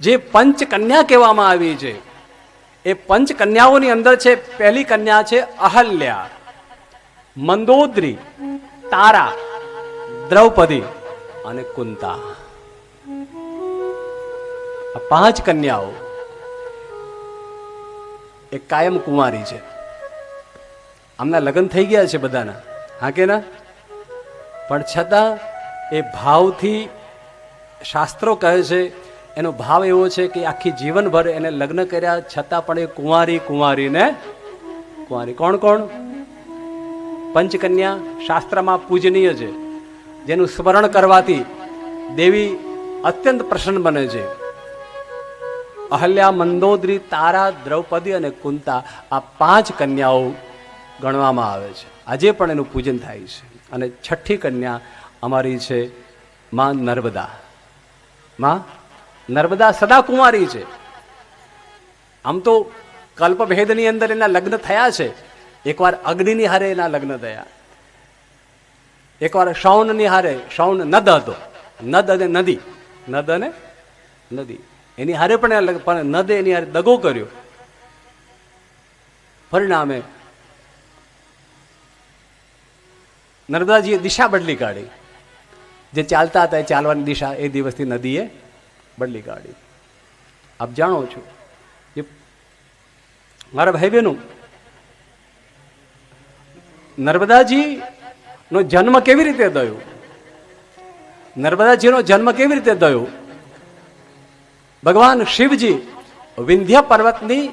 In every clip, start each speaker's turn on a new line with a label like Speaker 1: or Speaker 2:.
Speaker 1: જે પંચ કન્યા કહેવામાં આવી છે, એ પંચ કન્યાઓની અંદર છે, પહેલી કન્યા છે અહલ્યા, મંદોદરી, તારા, દ્રૌપદી અને કુંતા. આ પાંચ કન્યાઓ એ કાયમ કુંવારી છે. આમના લગ્ન થઈ ગયા છે બધાના, હા કે ના? પણ છતાં એ ભાવથી, શાસ્ત્રો કહે છે એનો ભાવ એવો છે કે આખી જીવનભર એને લગ્ન કર્યા છતાં પણ એ કુંવારી કુંવારીને કુંવારી. કોણ કોણ? પંચકન્યા શાસ્ત્રમાં પૂજનીય છે, જેનું સ્મરણ કરવાથી દેવી અત્યંત પ્રસન્ન બને છે. અહલ્યા, મંદોદરી, તારા, દ્રૌપદી અને કુંતા, આ પાંચ કન્યાઓ ગણવામાં આવે છે. આજે પણ એનું પૂજન થાય છે. અને છઠ્ઠી કન્યા અમારી છે માં નર્મદા. માં નર્મદા સદા કુંવારી છે. આમ તો કલ્પભેદની અંદર એના લગ્ન થયા છે. એકવાર અગ્નિની હારે એના લગ્ન થયા, એકવાર શૌનની હારે. શૌન નદ હતો, નદ અને નદી, નદ અને નદી, એની હારે પણ નદે એની હારે દગો કર્યો. પરિણામે નર્મદાજીએ દિશા બદલી કાઢી. જે ચાલતા હતા એ ચાલવાની દિશા એ દિવસથી નદીએ બદલી કાઢી. આપ જાણો છો જે મારા ભાઈ બહેનો, નર્મદાજી નો જન્મ કેવી રીતે થયો? નર્મદાજીનો જન્મ કેવી રીતે થયો? ભગવાન શિવજી વિંધ્ય પર્વતની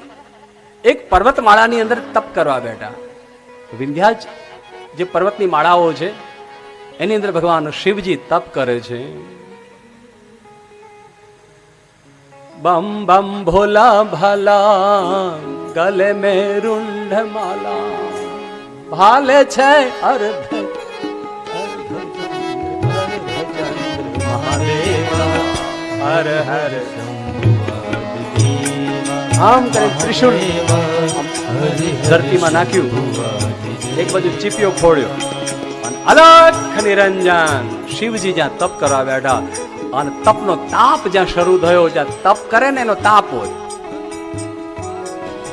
Speaker 1: એક પર્વતમાળાની અંદર તપ કરવા બેઠા. વિંધ્યા જે પર્વતની માળાઓ છે એની અંદર ભગવાન શિવજી તપ કરે છે. બમ બમ ભોલા ભાલા, ગલે મેં રૂંઢ માલા, ભાલે છે અર્ધ મહાદેવા, હર હર. આમ કરી ત્રિશુળ ધરતીમાં નાખ્યું, એક બાજુ ચીપિયો ખોડ્યો અને અલખ નિરંજન શિવજી જ્યાં તપ કરવા બેઠા અને તપનો તાપ જ્યાં શરૂ થયો, જ્યાં તપ કરે ને એનો તાપ હોય,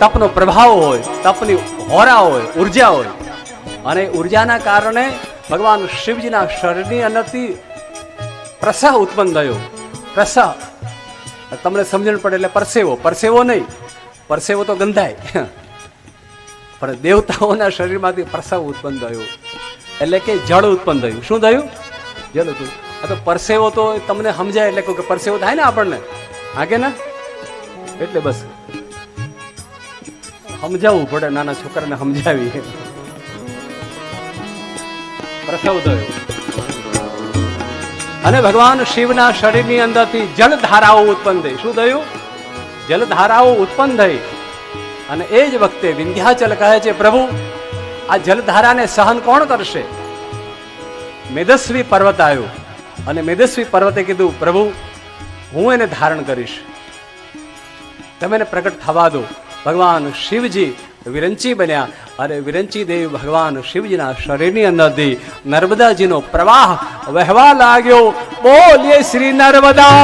Speaker 1: તપનો પ્રભાવ હોય, તપની હોરા હોય, ઉર્જા હોય. અને ઉર્જાના કારણે ભગવાન શિવજીના શરીરની અંદરથી પ્રસહ ઉત્પન્ન થયો. પ્રસહ તમને સમજણ પડે એટલે પરસેવો, પરસેવો નહીં, પરસેવો તો ગંધાય, પણ દેવતાઓના શરીરમાંથી પ્રસવ ઉત્પન્ન થયો એટલે કે જળ ઉત્પન્ન થયું. શું થયું? જળ હતું. આ તો પરસેવો તો તમને સમજાય એટલે કે પરસેવો થાય ને આપણને, હા કે ના? એટલે બસ સમજાવવું પડે, નાના છોકરાને સમજાવી. પ્રસવ થયો અને ભગવાન શિવના શરીરની અંદરથી જલધારાઓ ઉત્પન્ન થઈ. શું થયું? જલધારાઓ ઉત્પન્ન થઈ. અને એ જ વખતે વિંધ્યાચલ કહે છે, પ્રભુ આ જલધારાને સહન કોણ કરશે? મેદસ્વી પર્વત આવ્યો અને મેદસ્વી પર્વતે કીધું, પ્રભુ હું એને ધારણ કરીશ, તમે એને પ્રગટ થવા દો. ભગવાન શિવજી વિરંચી બન્યા અને વિરંચી દેવી ભગવાન શિવજીના શરીરની અંદરથી નર્મદાજીનો પ્રવાહ વહેવા લાગ્યો. બોલીએ શ્રી નર્મદા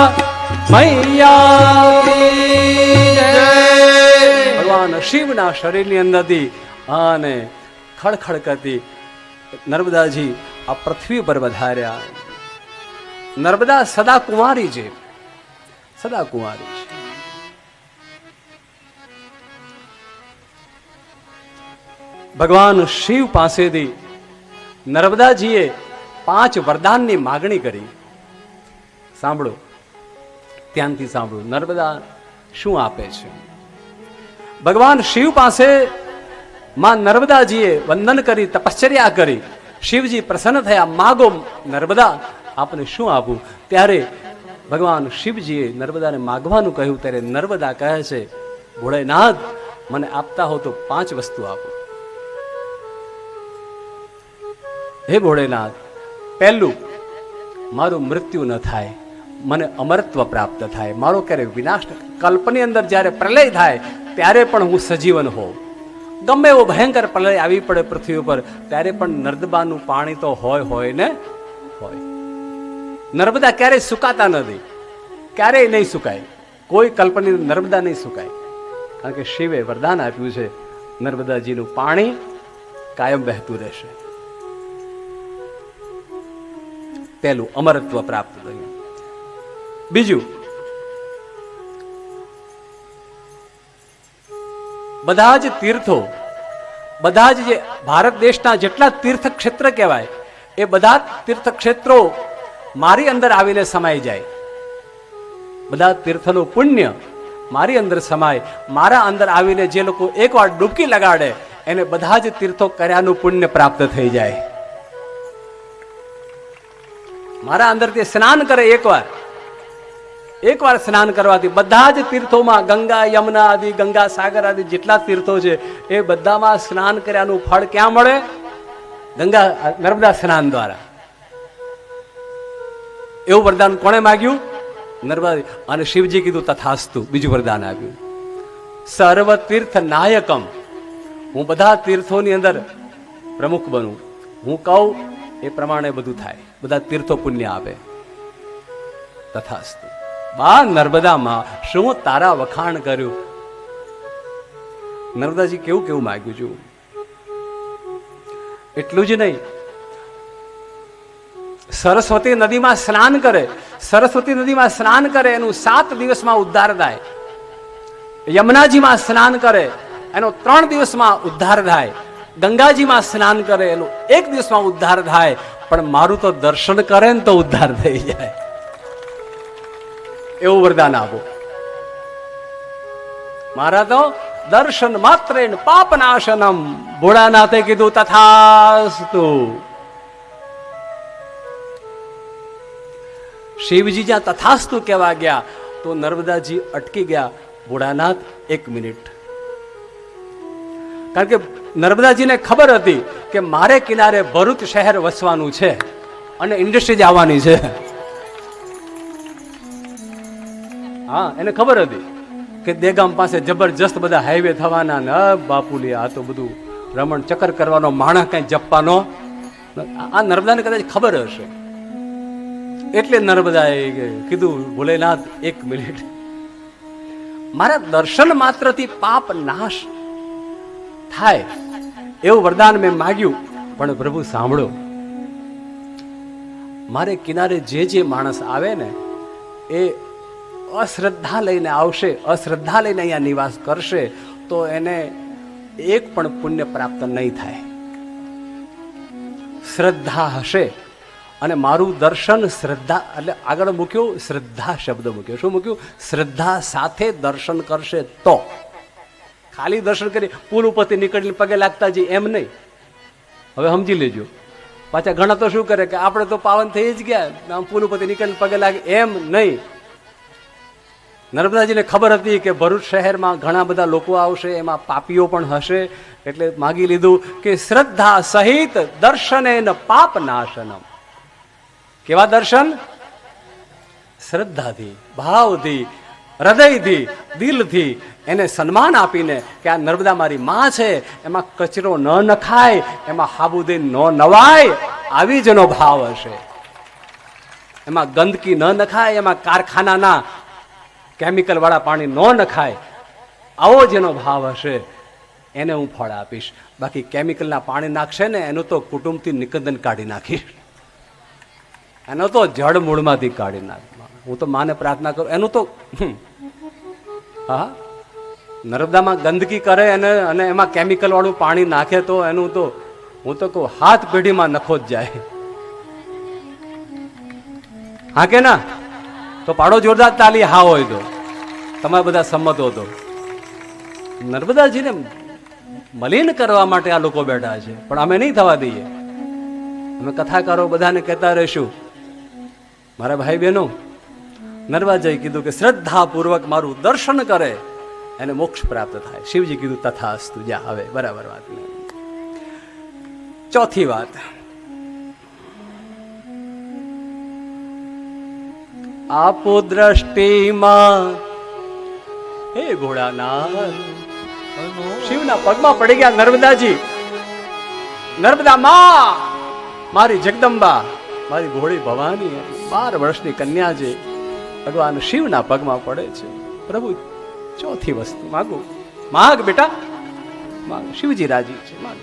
Speaker 1: મૈયા. ભગવાન શિવના શરીરની અંદરથી અને ખડખડ કરતી નર્મદાજી આ પૃથ્વી પર વધાર્યા. નર્મદા સદા કુંવારી છે, સદા કુંવારી છે. ભગવાન શિવ પાસેથી નર્મદાજીએ 5 વરદાનની માગણી કરી. સાંભળો, ધ્યાનથી સાંભળો, નર્મદા શું આપે છે. ભગવાન શિવ પાસે માં નર્મદાજીએ વંદન કરી, તપશ્ચર્યા કરી. શિવજી પ્રસન્ન થયા, માગો નર્મદા આપને શું આપું. ત્યારે ભગવાન શિવજીએ નર્મદાને માગવાનું કહ્યું. ત્યારે નર્મદા કહે છે, ભોળેનાથ મને આપતા હો તો 5 વસ્તુ આપો. હે ભોળેનાથ, પહેલું મારું મૃત્યુ ન થાય, મને અમરત્વ પ્રાપ્ત થાય, મારો ક્યારે વિનાશ. કલ્પની અંદર જ્યારે પ્રલય થાય ત્યારે પણ હું સજીવન હોઉં. ગમે એવો ભયંકર પ્રલય આવી પડે પૃથ્વી ઉપર ત્યારે પણ નર્મદાનું પાણી તો હોય ને હોય. નર્મદા ક્યારેય સુકાતા નથી, ક્યારેય નહીં સુકાય. કોઈ કલ્પની નર્મદા નહીં સુકાય, કારણ કે શિવે વરદાન આપ્યું છે નર્મદાજીનું પાણી કાયમ વહેતું રહેશે. પહેલું અમરત્વ પ્રાપ્ત થયું. બીજું, બધા જ તીર્થો, બધા જ જે ભારત દેશના જેટલા તીર્થ ક્ષેત્ર કહેવાય એ બધા તીર્થ ક્ષેત્રો મારી અંદર આવીને સમાઈ જાય. બધા તીર્થનું પુણ્ય મારી અંદર સમાય. મારા અંદર આવીને જે લોકો એકવાર ડૂબકી લગાડે એને બધા જ તીર્થો કર્યાનું પુણ્ય પ્રાપ્ત થઈ જાય. મારા અંદરથી સ્નાન કરે એકવાર સ્નાન કરવાથી બધા જ તીર્થોમાં, ગંગા યમુના આદિ, ગંગા સાગર આદિ જેટલા તીર્થો છે એ બધામાં સ્નાન કર્યાનું ફળ ક્યાં મળે? ગંગા નર્મદા સ્નાન દ્વારા. એવું વરદાન કોણે માગ્યું? નર્મદા. અને શિવજી કીધું તથાસ્તુ, બીજું વરદાન આપ્યું, સર્વ તીર્થ નાયકમ, હું બધા તીર્થોની અંદર પ્રમુખ બનું, હું કહું એ પ્રમાણે બધું થાય, બધા તીર્થો પુણ્ય આપે. તથાસ્તુ. બા નર્મદામાં શું તારા વખાણ કર્યું. નર્મદાજી કેવું કેવું માગ્યું છું. એટલું જ નહીં, સરસ્વતી નદીમાં સ્નાન કરે, સરસ્વતી નદીમાં સ્નાન કરે એનું 7 દિવસમાં ઉદ્ધાર થાય. યમુનાજીમાં સ્નાન કરે એનો 3 દિવસમાં ઉદ્ધાર થાય. ગંગાજીમાં સ્નાન કરે એનું 1 દિવસમાં ઉદ્ધાર થાય. પણ મારું તો દર્શન કરે ને તો ઉદ્ધાર થઈ જાય, એવું વરદાન આપો. મારા તો દર્શન માત્ર પાપ નાશનમ. ભોળાનાથે કીધું તથાસ્તુ. શિવજી જ્યાં તથાસ્તુ કહેવા ગયા તો નર્મદાજી અટકી ગયા. ભોળાનાથ 1 મિનિટ, કારણ કે નર્મદાજીને ખબર હતી કે મારે કિનારે ભરૂચ શહેર વસવાનું છે અને ઇન્ડસ્ટ્રી જ આવવાની છે. હા, એને ખબર હતી કે દેગામ પાસે જબરજસ્ત બધા હાઈવે થવાના ને બાપુલી આ તો બધું રમણ ચક્કર કરવાનો, માણસ કઈ જપવાનો. આ નર્મદાને કદાચ ખબર હશે એટલે નર્મદાએ કીધું ભોલેનાથ 1 મિનિટ, મારા દર્શન માત્રથી પાપ નાશ થાય એવું વરદાન મેં માગ્યું. પણ પ્રભુ સાંભળો, મારે કિનારે જે માણસ આવે ને એ અશ્રદ્ધા લઈને આવશે, અશ્રદ્ધા લઈને અહીંયા નિવાસ કરશે તો એને એક પણ પુણ્ય પ્રાપ્ત નહીં થાય. શ્રદ્ધા હશે અને મારું દર્શન શ્રદ્ધા એટલે આગળ મૂક્યું, શ્રદ્ધા શબ્દ મૂક્યો. શું મૂક્યું? શ્રદ્ધા સાથે દર્શન કરશે તો. ખાલી દર્શન કરી પુલ ઉપરથી નીકળીને પગે લાગતા જઈએ એમ નહીં. હવે સમજી લેજો. પાછા ઘણા તો શું કરે કે આપણે તો પાવન થઈ જ ગયા, પુલ ઉપરથી નીકળીને પગે લાગે એમ નહીં. નર્મદાજીને ખબર હતી કે ભરૂચ શહેરમાં ઘણા બધા લોકો આવશે, એમાં પાપીઓ પણ હશે, એટલે માગી લીધું કે શ્રદ્ધા સહિત દર્શનેન પાપ નાશનમ. કેવા દર્શન? શ્રદ્ધાથી, ભાવથી, હૃદયથી, દિલથી એને સન્માન આપીને કે આ નર્મદા મારી માં છે, એમાં કચરો ન નખાય, એમાં હાબુદીન ન નવાય, આવી જેનો ભાવ હશે. એમાં ગંદકી ન નખાય, એમાં કારખાનાના કેમિકલ વાળા પાણી ન નખાય, આવો જેનો ભાવ હશે એને હું ફળ આપીશ. બાકી કેમિકલના પાણી નાખશે ને એનું તો કુટુંબથી નિકંદન કાઢી નાખીશ, એનો તો જડ મૂળમાંથી કાઢી નાખ. હું તો માને પ્રાર્થના કરું એનું તો હા, નર્મદામાં ગંદકી કરે અને એમાં કેમિકલ વાળું પાણી નાખે તો એનું તો હું તો કહું હાથ પેઢીમાં નખો જ જાય. હા કે ના? તો પાડો જોરદાર તાલી. હા હોય તો તમે બધા સંમત હો તો. નર્મદાજીને મલિન કરવા માટે આ લોકો બેઠા છે, પણ અમે નહીં થવા દઈએ. અમે કથાકારો બધાને કહેતા રહીશું, મારા ભાઈ બહેનો, નર્મદાજીએ કીધું કે શ્રદ્ધા પૂર્વક મારું દર્શન કરે એને મોક્ષ પ્રાપ્ત થાય. શિવજી કીધું તથાસ્તુ. જા હવે બરાબર વાત. ચોથી વાત, આપો દ્રષ્ટિમાં હે ભોળાનાથ. શિવના પગમાં પડી ગયા નર્મદાજી. નર્મદા માં, મારી જગદંબા, મારી ભોળી ભવાની 12 વર્ષની કન્યા છે, ભગવાન શિવના પગમાં પડે છે. પ્રભુ ચોથી વસ્તુ માગો, માગ બેટા માગ. શિવજી રાજી છે, માગ.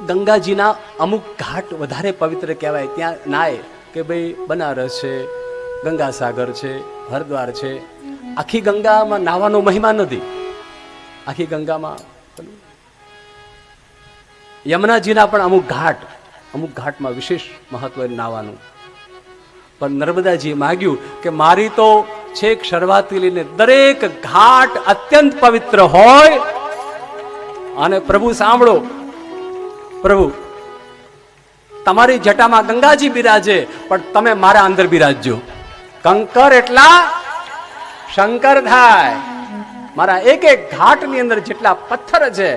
Speaker 1: ગંગાજીના અમુક ઘાટ વધારે પવિત્ર કહેવાય, ત્યાં નાય કે ભાઈ બનારસ છે, ગંગાસાગર છે, હરિદ્વાર છે. આખી ગંગામાં નાવાનો મહિમા નથી. આખી ગંગામાં યમુનાજીના પણ અમુક ઘાટમાં વિશેષ મહત્વ નાવાનું. પણ નર્મદાજી માગ્યું કે મારી તો છેક શરૂઆતથી લઈને દરેક ઘાટ અત્યંત પવિત્ર હોય. અને પ્રભુ સાંભળો, પ્રભુ તમારી જટામાં ગંગાજી બિરાજે, પણ તમે મારા અંદર બિરાજજો. કંકર એટલા શંકર થાય. મારા એક એક ઘાટની અંદર જેટલા પથ્થર છે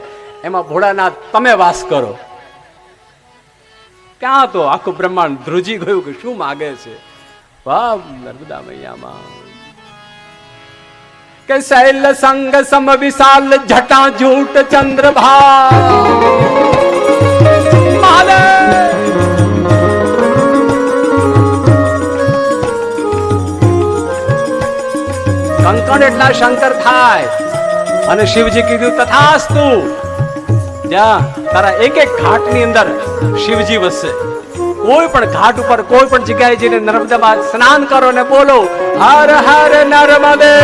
Speaker 1: એમાં ભોળાનાથ તમે વાસ કરો. ક્યાં તો આખું બ્રહ્માંડ ધ્રુજી ગયું કે શું માગે છે. વાહ નર્મદા મૈયામાં કે શૈલ સંગ સમ વિશાલ જટા જૂટ ચંદ્રભા કંકણ એટલા શંકર થાય. અને શિવજી કીધું તથાસ્તુ. જ્યાં તારા એક એક ઘાટ ની અંદર શિવજી વસશે. કોઈ પણ ઘાટ ઉપર કોઈ પણ જગ્યાએ જઈને નર્મદામાં સ્નાન કરો ને બોલો હર હર નર્મદે.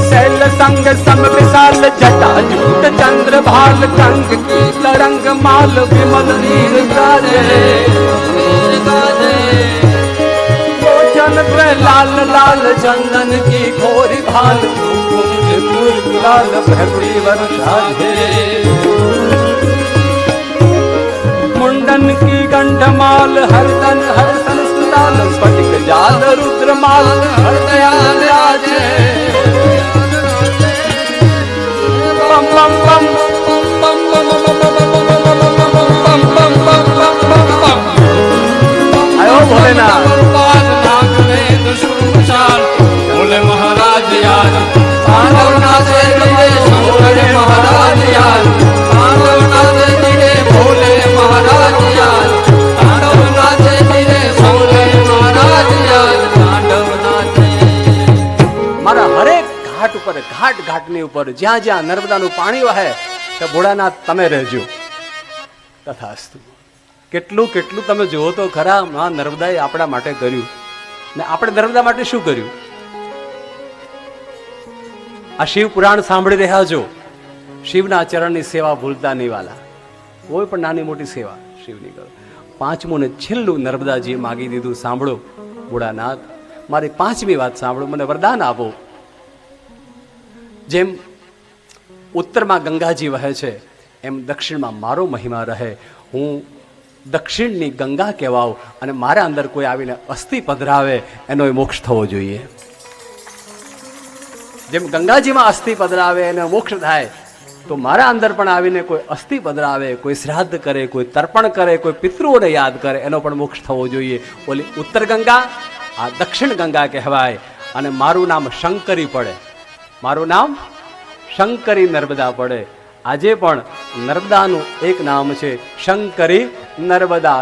Speaker 1: શૈલ સંગ સમ વિશાલ જટા જૂટ ચંદ્ર ભાલ કંગ કી તરંગ માલ વિમલ નીર ગાજે. लाल लाल चंदन की घोरी भाल लाल भगवी वर्षा दे. मुंडन की कंठमाल हरतन हरतन सुलाल स्फटिक जाल रुद्रमाल हरदयाल राजे. बम बम बम बम बम आयो भोलेनाथ. बोले महाराज यार तांडवनाचे गिरे शंकर महाराज यार. तांडवनाचे गिरे भोले महाराज यार. तांडवनाचे गिरे शंकर महाराज यार. तांडवनाचे मारा हरेक घाट ઉપર ઘાટની ઉપર જ્યાં જ્યાં નર્મદાનું પાણી વહે કે ભોળાનાથ તમે રહેજો. તથાસ્તુ. કેટલું કેટલું તમે જુઓ તો ખરા માં નર્મદાએ આપણા માટે કર્યું ને આપણે નર્મદા માટે શું કર્યું. આ શિવ પુરાણ સાંભળી રહ્યા છો. શિવના ચરણની સેવા ભૂલતા નહીં વાલા. કોઈ પણ નાની મોટી સેવા શિવની કરો. પાંચમું ને છેલ્લું નર્મદાજીએ માગી દીધું. સાંભળો ભોળાનાથ, મારી પાંચમી વાત સાંભળો, મને વરદાન આપો. જેમ ઉત્તરમાં ગંગાજી વહે છે એમ દક્ષિણમાં મારો મહિમા રહે. હું દક્ષિણની ગંગા કહેવાઉં અને મારા અંદર કોઈ આવીને અસ્થિ પધરાવે એનો મોક્ષ થવો જોઈએ. જેમ ગંગાજીમાં અસ્થિ પધરાવે એને મોક્ષ થાય, તો મારા અંદર પણ આવીને કોઈ અસ્થિ પધરાવે, કોઈ શ્રાદ્ધ કરે, કોઈ તર્પણ કરે, કોઈ પિતૃઓને યાદ કરે, એનો પણ મોક્ષ થવો જોઈએ. ઓલી ઉત્તર ગંગા, આ દક્ષિણ ગંગા કહેવાય. અને મારું નામ શંકરી પડે. મારું નામ શંકરી નર્મદા પડે. આજે પણ નર્મદાનું એક નામ છે શંકરી નર્મદા.